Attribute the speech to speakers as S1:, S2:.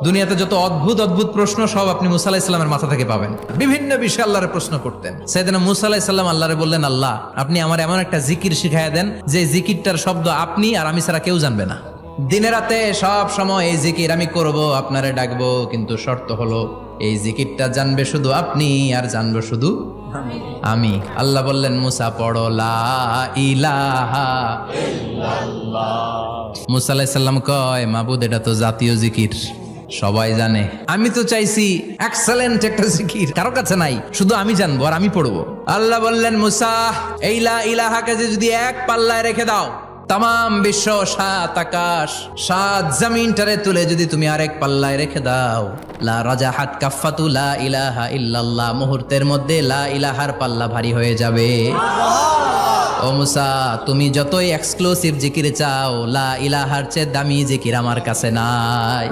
S1: দুনিয়াতে যত অদ্ভুত অদ্ভুত প্রশ্ন সব আপনি মুসা আলাহিস সাল্লামের মাথা থেকে পাবেন। বিভিন্ন বিষয়ে আল্লাহরে প্রশ্ন করতেন। সাইয়েদনা মুসা আলাহিস সাল্লাম আল্লাহরে বললেন, আল্লাহ আপনি আমার এমন একটা জিকির শিখাইয়া দেন যে জিকিরটার শব্দ আপনি আর আমি ছাড়া কেউ জানবে না। দিনে রাতে সব সময় এই জিকির আমি করব, আপনারে ডাকবো, কিন্তু শর্ত হলো এই জিকিরটা জানবে শুধু আপনি আর জানবো শুধু আমি। আল্লাহ বললেন, মুসা পড়ো লা ইলাহা ইল্লাল্লাহ। মুসা আলাইহিস সালাম কয়, মাবুদ এটা তো জাতীয় জিকির, সবাই জানে। আমি তো চাইছি এক্সেলেন্ট একটা জিকির, কারো কাছে নাই, শুধু আমি জানবো আর আমি পড়বো। আল্লাহ বললেন, মুসা এই লা ইলাহাকে যদি এক পাল্লায় রেখে দাও, তাম বিশ্ব, সাত আকাশ, সাত জমিনটারে তুলে যদি তুমি আরেক পাল্লায় রেখে দাও, লা রাজাহাত কাফাতু লা ইলাহা ইল্লাল্লাহ, মুহূর্তের মধ্যে লা ইলাহার পাল্লা ভারী হয়ে যাবে। ও মুসা, তুমি যতই এক্সক্লুসিভ জিকির চাও, লা ইলাহার চেয়ে দামি জিকির আমার কাছে নাই।